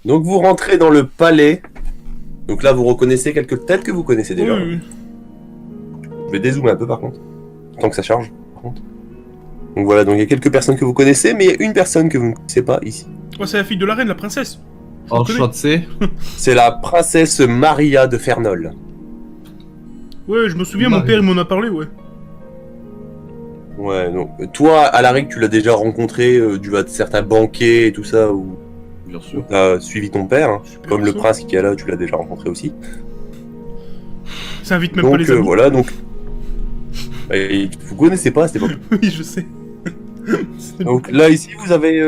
Donc vous rentrez dans le palais. Donc là, vous reconnaissez quelques têtes que vous connaissez déjà. Oui. Je vais dézoomer un peu par contre. Tant que ça charge, par contre. Donc voilà, donc il y a quelques personnes que vous connaissez, mais il y a une personne que vous ne connaissez pas ici. Oh, c'est la fille de la reine, la princesse. Enchanté. C'est la princesse Maria de Fernol. Ouais, je me souviens, mon père il m'en a parlé, ouais. Ouais, donc toi, Alaric, tu l'as déjà rencontré du de certains banquets et tout ça, où Bien sûr. tu as suivi ton père. Hein. Super Comme le perso. prince qui est là, tu l'as déjà rencontré aussi. Ça invite même Donc pas les amis. voilà, donc... Et vous connaissez pas à cette époque. Oui, je sais. Donc là, ici, vous avez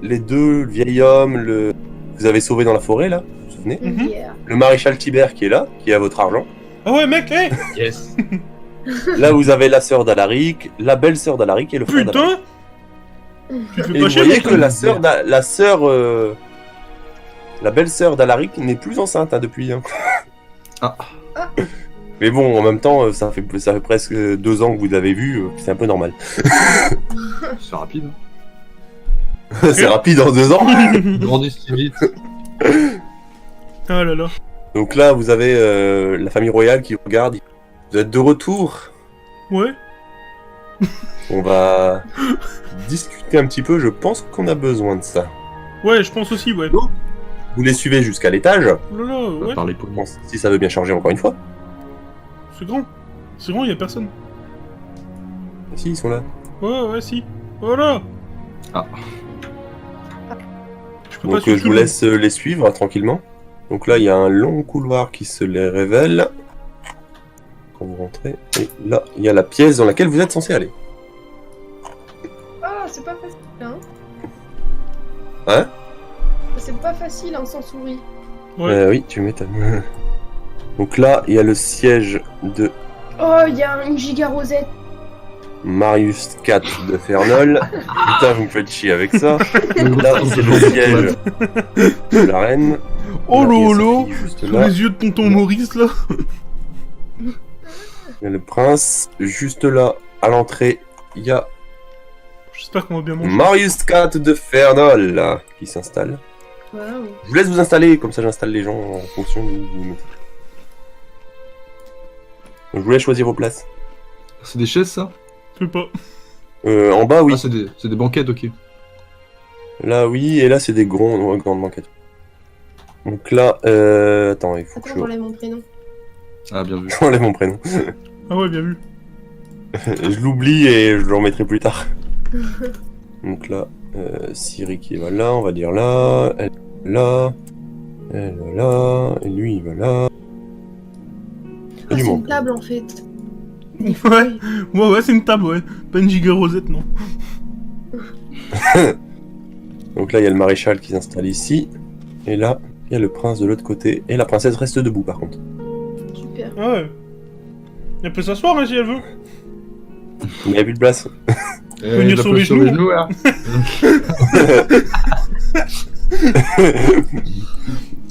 les deux vieils hommes, vous avez sauvé dans la forêt, là, vous vous souvenez? Mhm. Yeah. Le maréchal Tibère qui est là, qui a votre argent. Ah ouais, mec, hé Yes. Là, vous avez la sœur d'Alaric, la belle-sœur d'Alaric et le frère d'Alaric. Putain Tu te fais Et pas vous chier, voyez mec, que la belle-sœur d'Alaric n'est plus enceinte hein, depuis. Hein. Ah. Mais bon, en même temps, ça fait presque 2 ans que vous l'avez vu, c'est un peu normal. C'est rapide. C'est rapide en 2 ans. Grandis si vite. Ah là là. Donc là, vous avez la famille royale qui vous regarde. Vous êtes de retour. Ouais. On va discuter un petit peu. Je pense qu'on a besoin de ça. Ouais, je pense aussi, ouais. Vous les suivez jusqu'à l'étage. Oh là là, ouais. Parler pour Bon, si ça veut bien changer encore une fois. C'est grand. C'est grand, y'a personne. Si, ils sont là. Ouais, si. Voilà. Ah. Je peux pas Donc suivre je tout vous le laisse les suivre tranquillement. Donc là, il y a un long couloir qui se les révèle. Quand vous rentrez. Et là, il y a la pièce dans laquelle vous êtes censé aller. Ah, c'est pas facile, hein. Hein? C'est pas facile, hein, sans souris. monde. Ouais. Oui, tu m'étonnes. Donc là, il y a le siège de Oh, il y a une giga rosette. Marius IV de Fernol. Putain, vous me faites chier avec ça. Là, c'est le siège de la reine. Oh Là, il y a sa lolo fille juste Sous là. les yeux de tonton Maurice, là. Il y a le prince. Juste là, à l'entrée, il y a J'espère qu'on va bien manger. Marius IV de Fernol là, qui s'installe. Waouh. Je vous laisse vous installer, comme ça j'installe les gens en fonction de où vous mettez. Donc, je vous laisse choisir vos places. C'est des chaises, ça? Je sais pas. En bas, oui. Ah, c'est des banquettes, ok. Là, oui, et là, c'est des grandes banquettes. Donc là, attends, il faut que Attends, je... j'enlève mon prénom. Ah, bien vu. J'enlève mon prénom. Ah ouais, bien vu. Je l'oublie et je le remettrai plus tard. Donc là, Siri qui va là, on va dire là, elle là, elle va là, et lui il va là. Ah, du c'est monde. une table en fait. Ouais, c'est une table, ouais. Pas une giga rosette, non. Donc là, il y a le maréchal qui s'installe ici, et là, il y a le prince de l'autre côté, et la princesse reste debout par contre. Super. Ah ouais. Elle peut s'asseoir, hein, si elle veut. Il n'y a plus de place. Venir sur les genoux. hein.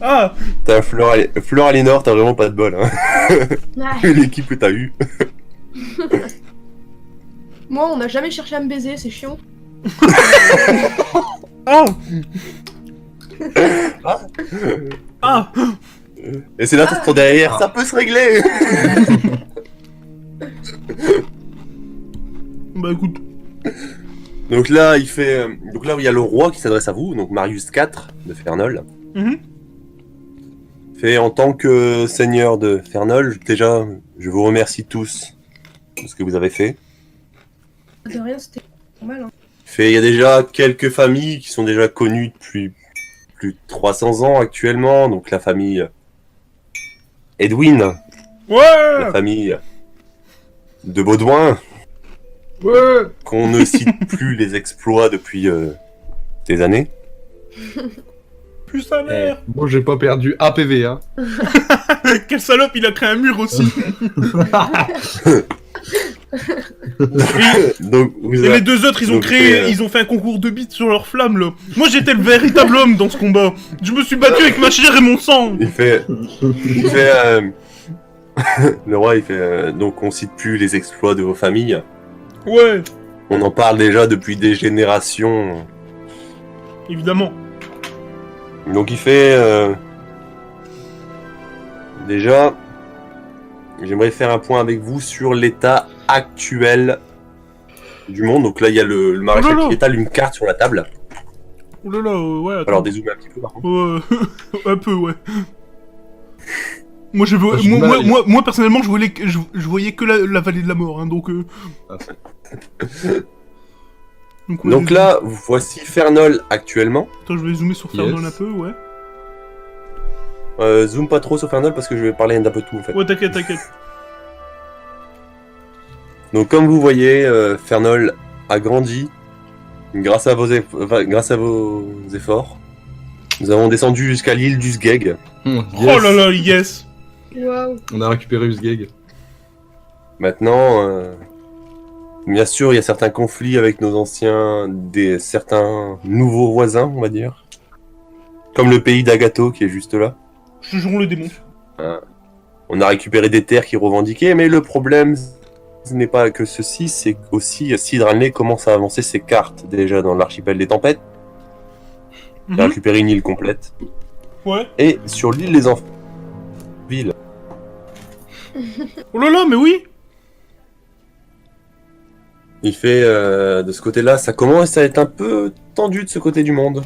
Ah T'as Fleur Aliénor, t'as vraiment pas de bol. Hein. Ah, Vu l'équipe que t'as eu. moi, on n'a jamais cherché à me baiser, c'est chiant. Ah Ah Et c'est là ton derrière, ça peut se régler. Bah écoute. Donc là, donc là, il y a le roi qui s'adresse à vous, donc Marius IV de Fernol. Mhm. Fait en tant que seigneur de Fernol, déjà, je vous remercie tous de ce que vous avez fait. De rien, c'était normal. Hein. Fait, il y a déjà quelques familles qui sont déjà connues depuis plus de 300 ans actuellement, donc la famille Edwin, la Ouais famille de Baudouin, Ouais. qu'on ne cite plus les exploits depuis des années. Plus sa mère Moi, j'ai pas perdu un PV, hein. Quel salope, il a créé un mur aussi. Donc, vous Et avez- les deux autres, ils ont donc, créé, ils ont fait un concours de beats sur leur flamme, là. Moi, j'étais le véritable homme dans ce combat. Je me suis battu avec ma chair et mon sang. Il fait le roi, il fait donc on cite plus les exploits de vos familles. Ouais, On en parle déjà depuis des générations. évidemment. Donc il fait... Déjà, j'aimerais faire un point avec vous sur l'état actuel du monde. Donc là, il y a le maréchal Oh là là. qui étale une carte sur la table. Oh là là, ouais, attends. Alors dézoomer un petit peu par contre. Un peu, ouais. Moi, j'ai du mal. moi, personnellement, je voyais que la vallée de la mort, hein, donc... ouais, Donc là, voici Fernol actuellement. Attends, je vais zoomer sur Fernol Yes. un peu, ouais. Zoom pas trop sur Fernol parce que je vais parler d'un peu de tout en fait. Ouais, t'inquiète. Donc comme vous voyez, Fernol a grandi grâce à vos efforts. Nous avons descendu jusqu'à l'île du Sgeg. Yes. Oh là là, yes. Waouh. On a récupéré Usgeg. Maintenant, bien sûr, il y a certains conflits avec nos certains nouveaux voisins, on va dire. Comme le pays d'Agato qui est juste là. Jugeons le démon. On a récupéré des terres qui revendiquaient, mais le problème, ce n'est pas que ceci, c'est aussi Sidralné commence à avancer ses cartes déjà dans l'archipel des tempêtes. Il a récupéré une île complète. Ouais. Et sur l'île des enfants, ville. Oh là là, mais oui. Il fait de ce côté-là, ça commence à être un peu tendu de ce côté du monde.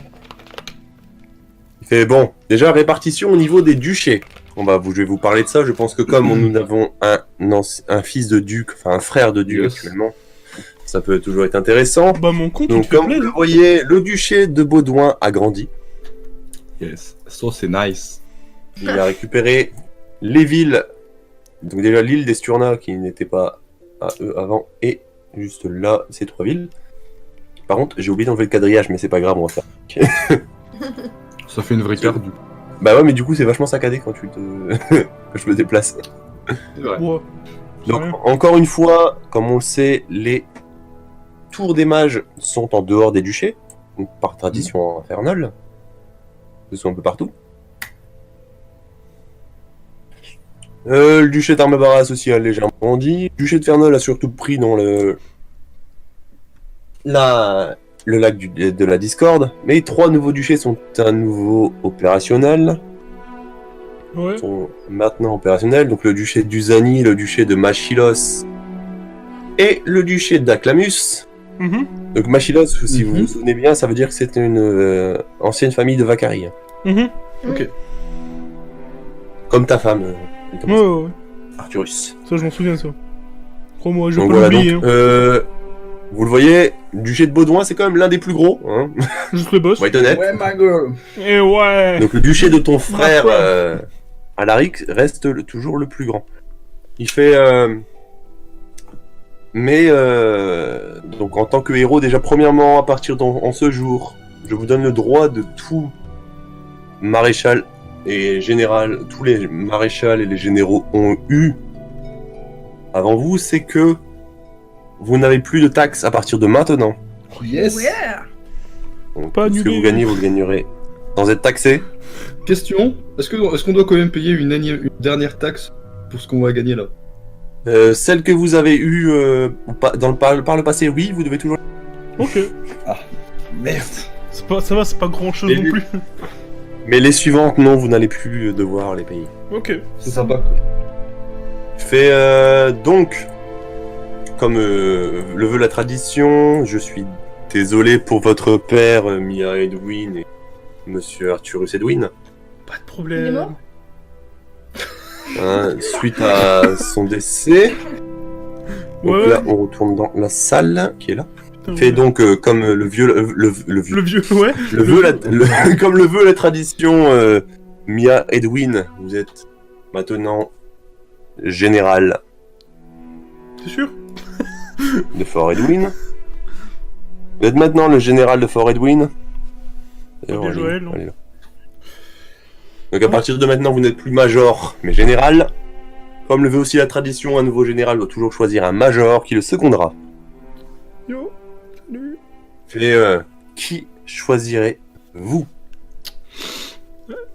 Il fait bon, déjà répartition au niveau des duchés. Je vais vous parler de ça. Je pense que comme nous avons un fils de duc, enfin un frère de duc Yes. actuellement, ça peut toujours être intéressant. Bah, mon compte, Donc comme vous le voyez, le duché de Baudouin a grandi. Yes. Ça, c'est nice. Il a récupéré les villes. Donc déjà l'île des Sturna qui n'était pas à eux avant et juste là ces 3 villes. Par contre j'ai oublié d'enlever le quadrillage mais c'est pas grave on va faire. Ça fait une vraie carte, du coup. Bah ouais mais du coup c'est vachement saccadé quand quand je me déplace. C'est vrai. Ouais. Donc Ouais. encore une fois, comme on le sait, les tours des mages sont en dehors des duchés, donc par tradition infernale. Ils sont un peu partout. Le duché d'Armabaras aussi a légèrement grandi. Le duché de Fernol a surtout pris dans le lac de la Discorde. Mais 3 nouveaux duchés sont à nouveau opérationnels. Ouais. Sont maintenant opérationnels. Donc le duché d'Usani, le duché de Machilos et le duché d'Aclamus. Mhm. Donc Machilos, si vous vous souvenez bien, ça veut dire que c'est une ancienne famille de Vakari. Mhm. Ok. Comme ta femme, Ouais. Arthurus. Ça, je m'en souviens, ça. Crois-moi, je vais Donc pas voilà, l'oublier. donc, Hein. vous le voyez, le duché de Baudouin, c'est quand même l'un des plus gros, hein. Juste le boss. On va être honnête. Ouais, ma gueule. Et ouais. Donc le duché de ton frère, Ouais. Alaric, reste toujours le plus grand. Il fait... donc en tant que héros, déjà premièrement, à partir en ce jour, je vous donne le droit de tout maréchal et général, tous les maréchals et les généraux ont eu avant vous, c'est que vous n'avez plus de taxes à partir de maintenant. Oh, yes. Ouais. Donc, Pas tout ce que annulé. vous gagnez, vous le gagnerez sans être taxé. Question. Est-ce qu'on doit quand même payer une dernière taxe pour ce qu'on va gagner là? Celle que vous avez eue par le passé, oui, vous devez toujours... Ok. Merde. Ça va, c'est pas grand chose Et non lui- plus. Mais les suivantes, non, vous n'allez plus devoir les payer. Ok. C'est sympa, quoi. Donc, comme le veut la tradition, je suis désolé pour votre père, Mia Edwin et Monsieur Arthurus Edwin. Pas de Il est problème. mort Hein, suite à son décès. Donc Ouais. là, on retourne dans la salle qui est là. Putain, Fait ouais. donc comme le vieux, le vieux, Le vieux, ouais. le veut comme le veut la tradition, Mia Edwin, vous êtes maintenant général C'est sûr. de Fort Edwin. Vous êtes maintenant le général de Fort Edwin. D'ailleurs, Bien elle est- Joël, non elle est là. Donc à partir de maintenant, vous n'êtes plus major, mais général. Comme le veut aussi la tradition, un nouveau général doit toujours choisir un major qui le secondera. Yo. Salut. Fait qui choisirez-vous?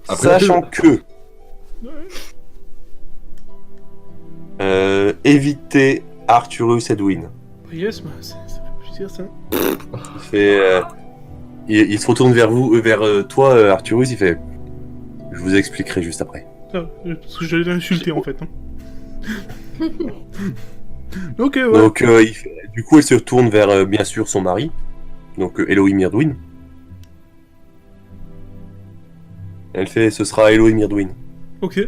Après, Sachant que évitez Arthurus Edwin. Yes, bah, ça fait plaisir ça. Il fait il se retourne vers vous, vers toi, Arturus, il fait... Je vous expliquerai juste après. Ah, parce que j'allais l'insulter en fait. Hein. Ok, ouais. Donc, du coup, elle se retourne vers, bien sûr, son mari. Donc, Elohim Myrdwin. Elle fait, ce sera Elohim Myrdwin. Ok,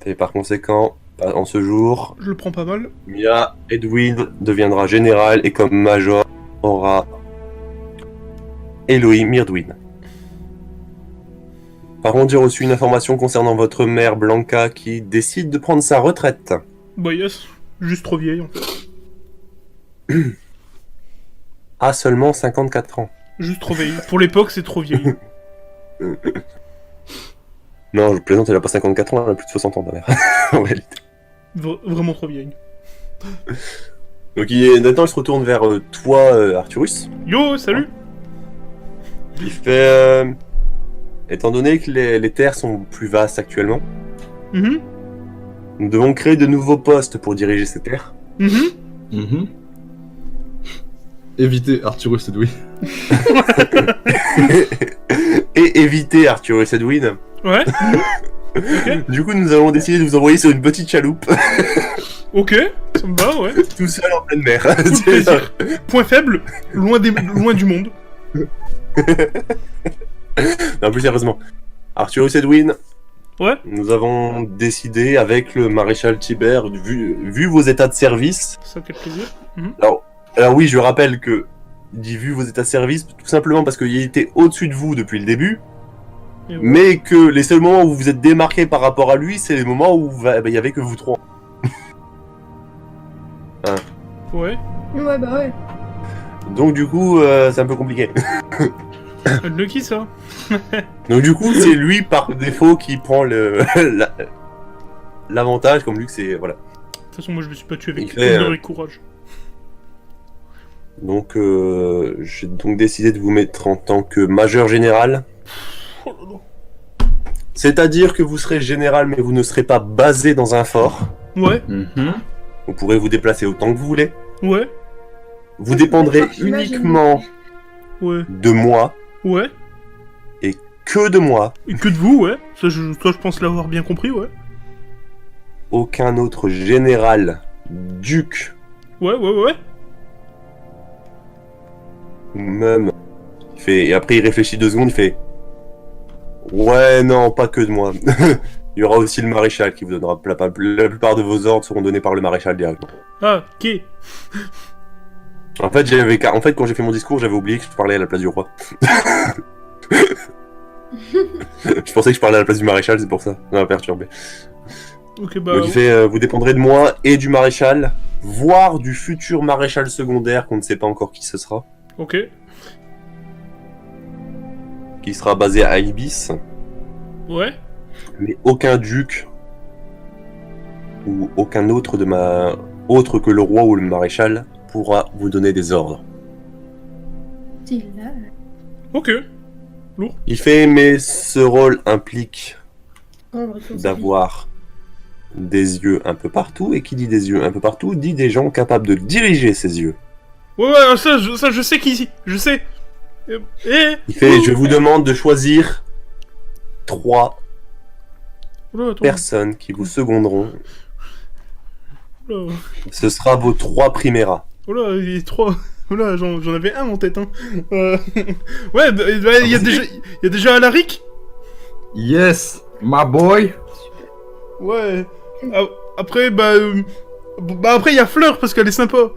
Et par conséquent, en ce jour, je le prends pas mal. Mia Edwin deviendra général et comme major aura Elohim Myrdwin. Par contre, j'ai reçu une information concernant votre mère Blanca qui décide de prendre sa retraite. Bah yes, juste trop vieille en fait. À seulement 54 ans. Juste trop vieille. Pour l'époque, c'est trop vieille. Non, je plaisante, elle a pas 54 ans, elle a plus de 60 ans ta mère. En réalité. Vraiment trop vieille. Donc maintenant il se retourne vers toi, Arturus. Yo, salut. Il fait... étant donné que les terres sont plus vastes actuellement, Mhm, nous devons créer de nouveaux postes pour diriger ces terres. mhm. Évitez Arturus Edwin. Et éviter Arturus Edwin. Ouais. Du coup, nous avons décidé de vous envoyer sur une petite chaloupe, Ok, ça me va, ouais. tout seul en pleine mer. Tout plaisir. Point faible, loin du monde. Non, plus sérieusement. Arturus Edwin, Ouais. nous avons décidé avec le maréchal Tibère, vu vos états de service. Ça fait plaisir. Alors oui, je rappelle que il dit vu vos états de service, tout simplement parce qu'il était au-dessus de vous depuis le début, Et ouais. mais que les seuls moments où vous vous êtes démarqué par rapport à lui, c'est les moments où il y avait que vous trois. Ouais. Ouais, bah ouais. Donc du coup, c'est un peu compliqué. Lucky ça. Donc du coup, c'est lui par défaut qui prend l'avantage, comme lui que c'est... Voilà. De toute façon, moi je me suis pas tué Il avec fait, honneur et courage. Donc j'ai donc décidé de vous mettre en tant que majeur général. Oh là là. C'est-à-dire que vous serez général, mais vous ne serez pas basé dans un fort. Ouais, Vous pourrez vous déplacer autant que vous voulez. ouais, Vous dépendrez J'imagine. uniquement ouais, de moi, ouais. que de moi. Et que de vous, ouais. Ça, je pense l'avoir bien compris, ouais. Aucun autre général, duc, Ouais, ouais, ouais. ou même... Et après il réfléchit 2 secondes, il fait... Ouais, non, pas que de moi. Il y aura aussi le maréchal qui vous donnera... La plupart de vos ordres seront donnés par le maréchal directement. Ah, ok. En fait, quand j'ai fait mon discours, j'avais oublié que je parlais à la place du roi. Je pensais que je parlais à la place du maréchal, c'est pour ça. Ça m'a perturbé. Ok, bah. Donc il fait, vous dépendrez de moi et du maréchal, voire du futur maréchal secondaire qu'on ne sait pas encore qui ce sera, Ok. qui sera basé à Ibis, Ouais. mais aucun duc ou aucun autre autre que le roi ou le maréchal pourra vous donner des ordres. Style là. Ok. Il fait, mais ce rôle implique Oh, responsabilité. d'avoir des yeux un peu partout, et qui dit des yeux un peu partout dit des gens capables de diriger ces yeux. Ouais, ouais, ça, je sais qui. Je sais. Il fait, je vous demande de choisir 3 Oula, attends. personnes qui vous seconderont. Oula, Ce sera vos 3 priméras. oula, il est 3. Oula, j'en avais un en tête, hein. Ouais, bah, il y a déjà Alaric. Yes, my boy. Ouais. Ah, après, après, il y a Fleur parce qu'elle est sympa.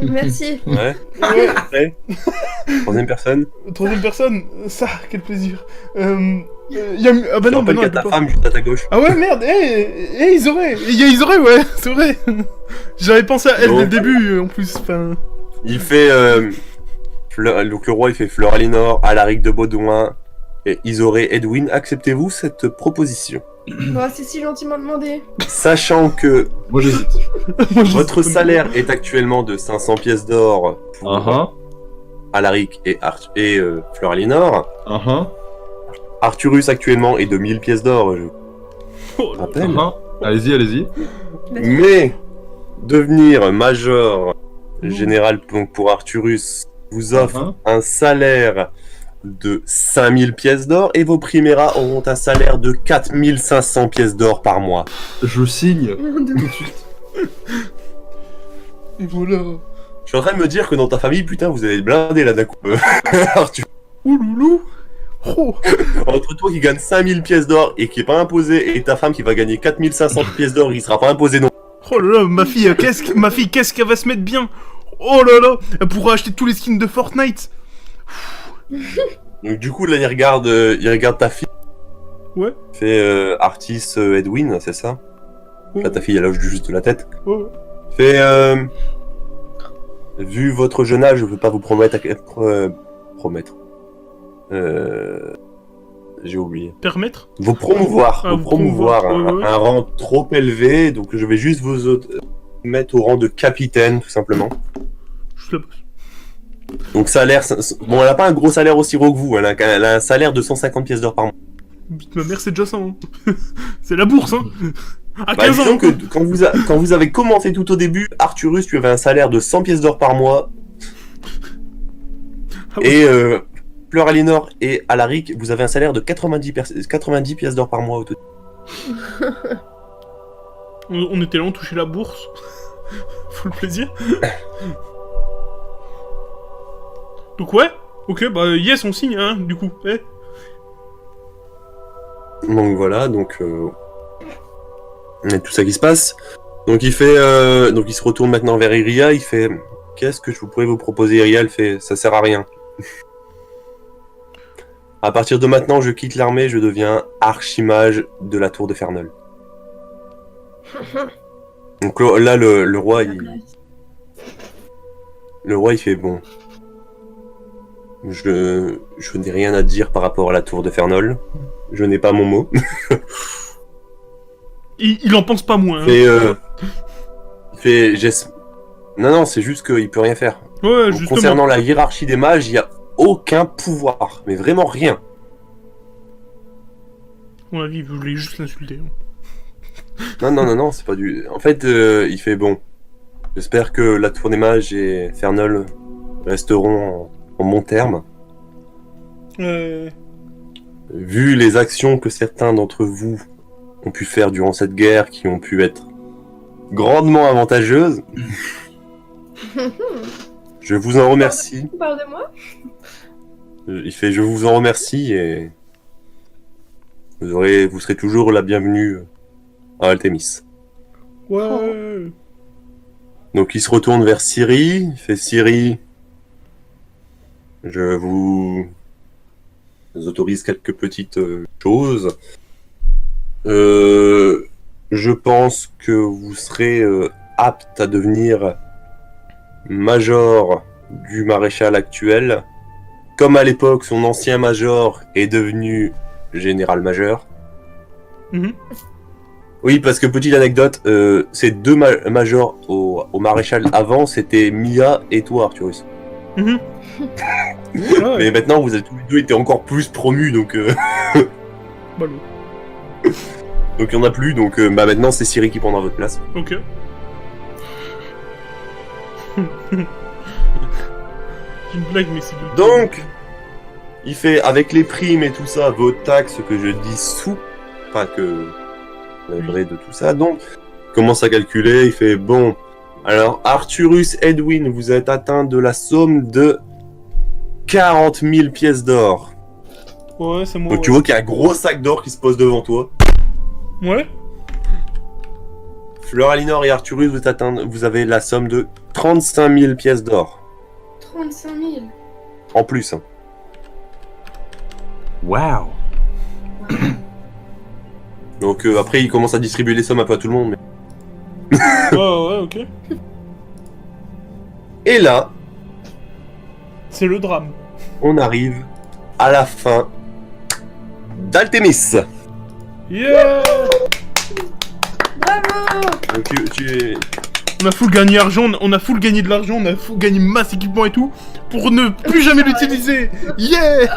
Merci. Ouais. Ouais. Après, 3e personne. Troisième personne, ça, quel plaisir. Il y a... Ah bah Je non, bah rappelle non, qu'il y a elle peut ta pas. femme juste à ta gauche. Ah ouais, merde, ils auraient. Ils auraient, ouais, c'est vrai. J'avais pensé à elle Donc. dès le début, en plus, enfin... Il fait. Donc le roi il fait Fleur Alinor, Alaric de Baudouin et Isoré Edwin. Acceptez-vous cette proposition? Bon, c'est si gentiment demandé. Sachant que Moi j'hésite. Moi, je votre sais pas. salaire est actuellement de 500 pièces d'or pour Alaric et Fleur Alinor. Arturus actuellement est de 1000 pièces d'or, je Oh là là. rappelle. Allez-y, allez-y. Mais devenir major général donc pour Arturus vous offre un salaire de 5000 pièces d'or et vos priméras auront un salaire de 4500 pièces d'or par mois. Je signe. Mon Dieu. Tout de suite. Et voilà. Je suis en train de me dire que dans ta famille, putain, vous allez être blindé là d'un coup. Arthur. Ouh loulou. Oh. Entre toi qui gagne 5000 pièces d'or et qui est pas imposé et ta femme qui va gagner 4500 pièces d'or et qui sera pas imposée non. Oh là là, ma fille, qu'est-ce qu'elle va se mettre bien. Oh là là, elle pourra acheter tous les skins de Fortnite. Donc du coup là il regarde ta fille. Ouais. Fait Artis Edwin, c'est ça? Ouais. Là ta fille elle hoche juste de la tête. Ouais. Fait vu votre jeune âge, je peux pas vous promettre promettre. J'ai oublié. Permettre? Vous promouvoir, Ah, vous promouvoir ouais. un rang trop élevé, donc je vais juste vous mettre au rang de capitaine, tout simplement. Je la bosse. Donc salaire, bon elle a pas un gros salaire aussi gros que vous, elle a un salaire de 150 pièces d'or par mois. Ma mère, c'est déjà ça, hein. C'est la bourse, hein. À Bah 15 ans. disons que quand vous avez commencé tout au début, Arthurus, tu avais un salaire de 100 pièces d'or par mois, Ah ouais. et Fleur Aliénor et Alaric, vous avez un salaire de 90 pièces d'or par mois au total. On était là, on touchait la bourse. Faut le plaisir. Donc ouais. Ok, bah yes, on signe, hein, du coup. Eh. Donc voilà, donc il y a tout ça qui se passe. Donc il fait, donc il se retourne maintenant vers Iria, il fait, qu'est-ce que je pourrais vous proposer? Iria, elle fait, ça sert à rien. À partir de maintenant, je quitte l'armée, je deviens archimage de la tour de Fernol. Donc là, le roi, il fait bon. Je n'ai rien à dire par rapport à la tour de Fernol. Je n'ai pas mon mot. Il en pense pas moins. Hein. Non, c'est juste qu'il peut rien faire. Ouais, Donc, justement. concernant la hiérarchie des mages, il y a aucun pouvoir, mais vraiment rien. À mon avis, il voulait juste l'insulter. Non, c'est pas du... En fait, il fait bon. J'espère que la tour des mages et Fernol resteront en bon terme. Vu les actions que certains d'entre vous ont pu faire durant cette guerre, qui ont pu être grandement avantageuses, je vous en remercie. Tu parles de moi? Il fait je vous en remercie et vous serez toujours la bienvenue à Altémis. Ouais. Donc il se retourne vers Ciri, il fait Ciri, je vous autorise quelques petites choses. Je pense que vous serez apte à devenir major du maréchal actuel, comme à l'époque son ancien major est devenu général-major. Mhm. Oui, parce que petite anecdote, ces deux majors au maréchal avant, c'était Mia et toi, Arthurus. Mhm. Mais maintenant, vous avez tous les deux été encore plus promus, donc Ballot. donc il n'y en a plus, donc maintenant c'est Ciri qui prendra votre place. Ok. J'ai une blague, mais c'est de... Donc, il fait, avec les primes et tout ça, vos taxes que je dissous, enfin que vrai de tout ça, donc, il commence à calculer, il fait, bon, alors Arthurus Edwin, vous êtes atteint de la somme de 40 000 pièces d'or. Ouais, c'est moi. Donc tu vois qu'il y a un gros sac d'or qui se pose devant toi. Ouais. Fleur Aliénor et Arthurus, vous avez la somme de 35 000 pièces d'or. 35 000. En plus. Hein. Wow. Donc après, il commence à distribuer les sommes un peu à tout le monde. Mais... Ouais, ok. Et là, C'est le drame. on arrive à la fin d'Altémis. Yeah. Bravo! Donc On a full gagné argent, on a full gagné de l'argent, on a full gagné masse équipement et tout, pour ne plus jamais l'utiliser. Yeah.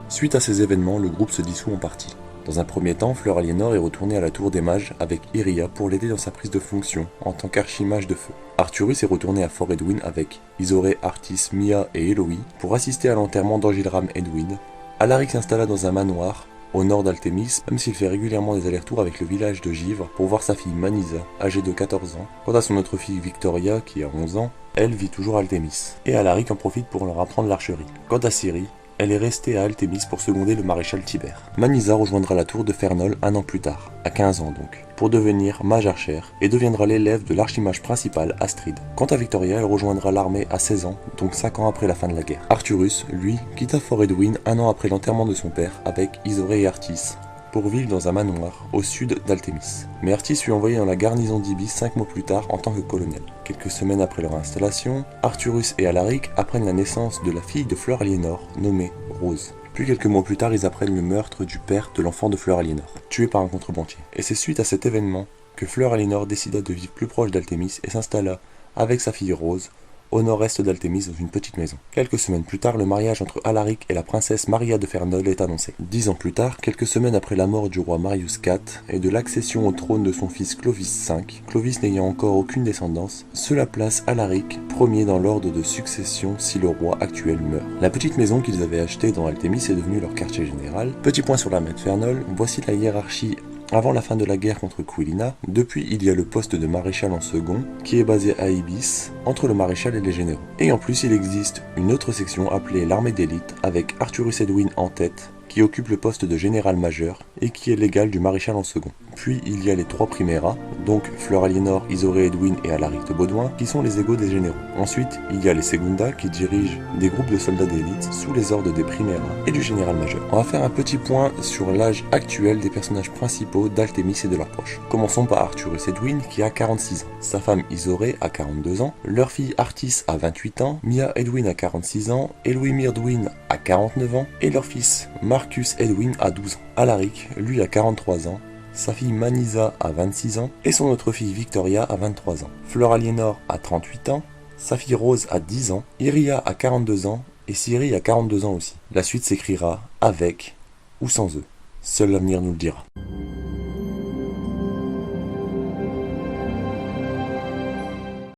Suite à ces événements, le groupe se dissout en partie. Dans un premier temps, Fleur Aliénor est retournée à la tour des mages avec Iria pour l'aider dans sa prise de fonction en tant qu'archimage de feu. Arthurus est retourné à Fort Edwin avec Isoré, Artis, Mia et Eloï pour assister à l'enterrement d'Angilram Edwin. Alaric s'installa dans un manoir au nord d'Altémis, même s'il fait régulièrement des allers-retours avec le village de Givre pour voir sa fille Manisa, âgée de 14 ans. Quant à son autre fille Victoria, qui a 11 ans, elle vit toujours à Altémis. Et Alaric en profite pour leur apprendre l'archerie. Quant à Ciri, elle est restée à Altémis pour seconder le maréchal Tibère. Manisa rejoindra la tour de Fernol un an plus tard, à 15 ans donc, pour devenir mage archère, et deviendra l'élève de l'archimage principal Astrid. Quant à Victoria, elle rejoindra l'armée à 16 ans, donc 5 ans après la fin de la guerre. Arthurus, lui, quitta Fort Edwin un an après l'enterrement de son père, avec Isoré et Artis, pour vivre dans un manoir au sud d'Altémis. Mais Artis fut envoyé dans la garnison d'Ibis 5 mois plus tard en tant que colonel. Quelques semaines après leur installation, Arthurus et Alaric apprennent la naissance de la fille de Fleur Aliénor, nommée Rose. Puis quelques mois plus tard, ils apprennent le meurtre du père de l'enfant de Fleur Aliénor, tué par un contrebandier. Et c'est suite à cet événement que Fleur Aliénor décida de vivre plus proche d'Altémis et s'installa avec sa fille Rose au nord-est d'Altémis dans une petite maison. Quelques semaines plus tard, le mariage entre Alaric et la princesse Maria de Fernol est annoncé. 10 ans plus tard, quelques semaines après la mort du roi Marius IV et de l'accession au trône de son fils Clovis V, Clovis n'ayant encore aucune descendance, cela place Alaric premier dans l'ordre de succession si le roi actuel meurt. La petite maison qu'ils avaient achetée dans Altémis est devenue leur quartier général. Petit point sur l'armée de Fernol, voici la hiérarchie. Avant la fin de la guerre contre Quilina, depuis il y a le poste de maréchal en second, qui est basé à Ibis, entre le maréchal et les généraux. Et en plus il existe une autre section appelée l'armée d'élite, avec Arthurus Edwin en tête, qui occupe le poste de général majeur, et qui est l'égal du maréchal en second. Puis il y a les 3 priméras, donc Fleur Aliénor, Isoré Edwin et Alaric de Baudouin, qui sont les égaux des généraux. Ensuite, il y a les Segunda, qui dirigent des groupes de soldats d'élite sous les ordres des priméras et du général majeur. On va faire un petit point sur l'âge actuel des personnages principaux d'Altémis et de leurs proches. Commençons par Arthurus Edwin, qui a 46 ans. Sa femme Isoré a 42 ans, leur fille Artis a 28 ans, Mia Edwin a 46 ans, Eloï Myrdwin a 49 ans, et leur fils Marcus Edwin a 12 ans. Alaric, lui, a 43 ans, sa fille Manisa a 26 ans, et son autre fille Victoria a 23 ans. Fleur Aliénor a 38 ans, sa fille Rose a 10 ans, Iria a 42 ans, et Ciri a 42 ans aussi. La suite s'écrira avec ou sans eux. Seul l'avenir nous le dira.